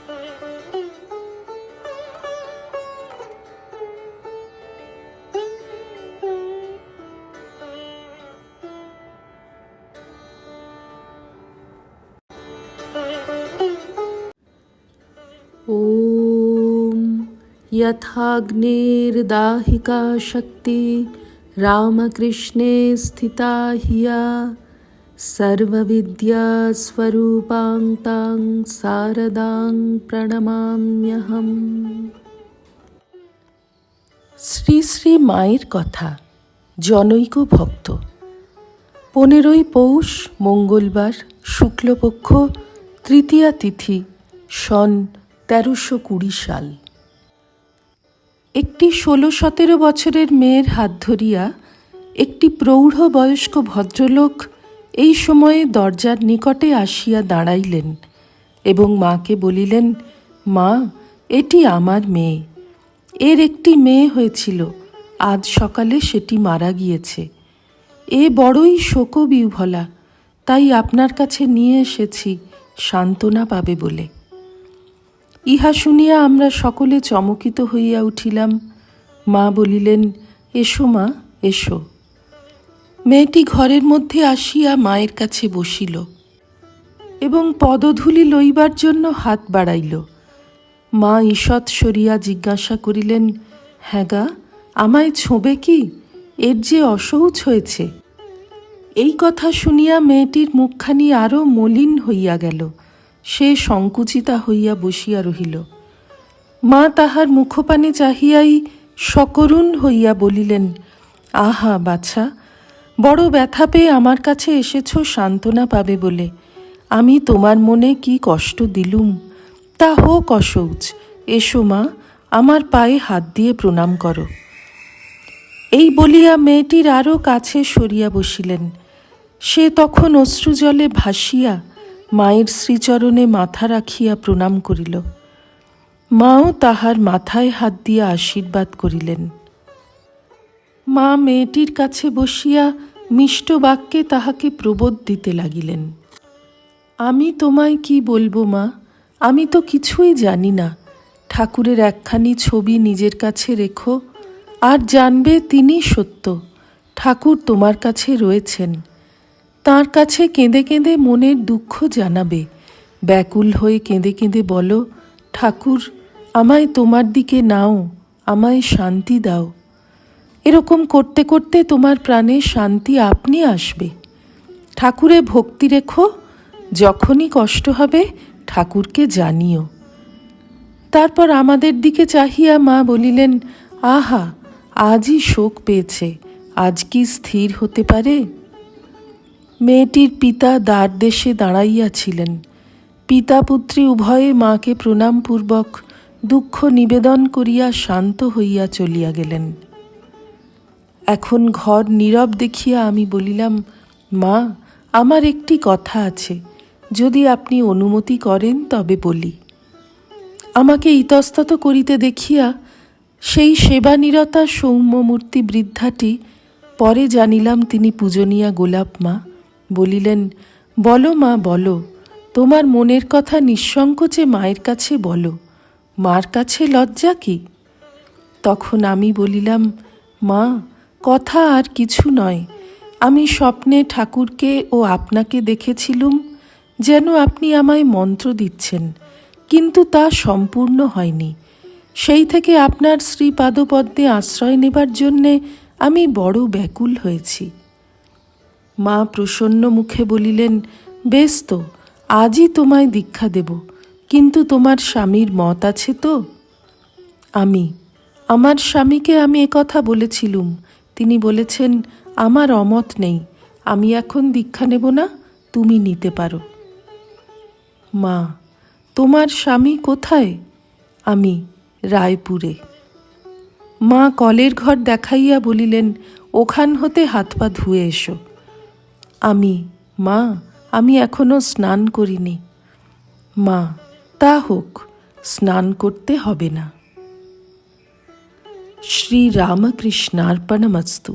ॐ यथाग्निर्दाहिका शक्ति रामकृष्णे स्थिता हिया सर्वविद्यास्वरूपां तां शारदां প্রণমাম্যহম। শ্রী শ্রী মায়ের কথা। জনৈক ভক্ত। 15ই পৌষ মঙ্গলবার, শুক্লপক্ষ, তৃতীয়া তিথি, সন 1320 সাল। একটি 16-17 বছরের মেয়ের হাত ধরিয়া একটি প্রৌঢ় বয়স্ক ভদ্রলোক এই সময়ে দরজার নিকটে আসিয়া দাঁড়াইলেন এবং মাকে বলিলেন, মা, এটি আমার মেয়ে। এর একটি মেয়ে হয়েছিল, আজ সকালে সেটি মারা গিয়েছে। এ বড়ই শোকবিহ্বলা, তাই আপনার কাছে নিয়ে এসেছি সান্ত্বনা পাবে বলে। ইহা শুনিয়া আমরা সকলে চমকিত হইয়া উঠিলাম। মা বলিলেন, এসো মা, এসো। মেয়েটি ঘরের মধ্যে আসিয়া মায়ের কাছে বসিল এবং পদধূলি লইবার জন্য হাত বাড়াইল। মা ঈষৎ সরিয়া জিজ্ঞাসা করিলেন, হ্যাঁ গা, আমায় ছোঁবে কি? এর যে অসৌচ হয়েছে। এই কথা শুনিয়া মেয়েটির মুখখানি আরও মলিন হইয়া গেল। সে সংকুচিতা হইয়া বসিয়া রহিল। মা তাহার মুখপানে চাহিয়াই সকরুণ হইয়া বলিলেন, আহা বাছা, বড় ব্যথা পেয়ে আমার কাছে এসেছ সান্ত্বনা পাবে বলে। আমি তোমার মনে কি কষ্ট দিলুম, তা হোক অসৌচ। এসো মা, আমার পায়ে হাত দিয়ে প্রণাম করো। এই বলিয়া মেয়েটির আরও কাছে সরিয়া বসিলেন। সে তখন অশ্রুজলে ভাসিয়া মায়ের শ্রীচরণে মাথা রাখিয়া প্রণাম করিল। মাও তাহার মাথায় হাত দিয়া আশীর্বাদ করিলেন। মা মেয়েটির কাছে বসিয়া মিষ্ট বাক্যে তাহাকে প্রবোধ দিতে লাগিলেন। আমি তোমায় কি বলবো মা, আমি তো কিছুই জানি না। ঠাকুরের একখানি ছবি নিজের কাছে রেখো, আর জানবে তিনি সত্য। ঠাকুর তোমার কাছে রয়েছেন। তাঁর কাছে কেঁদে কেঁদে মনের দুঃখ জানাবে। ব্যাকুল হয়ে কেঁদে কেঁদে বলো, ঠাকুর, আমায় তোমার দিকে নাও, আমায় শান্তি দাও। এরকম করতে করতে তোমার প্রাণে শান্তি আপনি আসবে। ঠাকুরে ভক্তি রেখো, যখনই কষ্ট হবে ঠাকুরকে জানিও। তারপর আমাদের দিকে চাহিয়া মা বলিলেন, আহা, আজই শোক পেয়েছে, আজ কি স্থির হতে পারে? মেয়েটির পিতা দ্বারদেশে দাঁড়াইয়াছিলেন। পিতা পুত্রী উভয়ে মাকে প্রণামপূর্বক দুঃখ নিবেদন করিয়া শান্ত হইয়া চলিয়া গেলেন। এখন ঘর নীরব দেখিয়া আমি বলিলাম, মা, আমার একটি কথা আছে, যদি আপনি অনুমতি করেন তবে বলি। আমাকে ইতস্তত করিতে দেখিয়া সেই সেবানিরতা সৌম্যমূর্তি বৃদ্ধাটি, পরে জানিলাম তিনি পূজনীয়া গোলাপ মা, বলিলেন, বলো মা, বলো, তোমার মনের কথা নিঃসংকোচে মায়ের কাছে বলো। মার কাছে লজ্জা কি? তখন আমি বলিলাম, মা, কথা আর কিছু নয়। আমি স্বপ্নে ঠাকুরকে ও আপনাকে দেখেছিলুম, যেন আপনি আমায় মন্ত্র দিচ্ছেন, কিন্তু তা সম্পূর্ণ হয়নি। সেই থেকে আপনার শ্রীপাদপদ্মে আশ্রয় নেবার জন্যে আমি বড় ব্যাকুল হয়েছি। মা প্রসন্ন মুখে বলিলেন, বেশ তো, আজই তোমায় দীক্ষা দেব, কিন্তু তোমার স্বামীর মত আছে তো? আমার স্বামীকে আমি একথা বলেছিলুম। তিনি বলেছেন, আমার অমত নেই, আমি এখন দীক্ষা নেব না, তুমি নিতে পারো। মা, তোমার স্বামী কোথায়? রায়পুরে। মা কলের ঘর দেখাইয়া বলিলেন, ওখান হতে হাত পা ধুয়ে এসো। মা, আমি এখনো স্নান করিনি। মা, তা হোক, স্নান করতে হবে না। শ্রী রামকৃষ্ণার্পণমস্তু।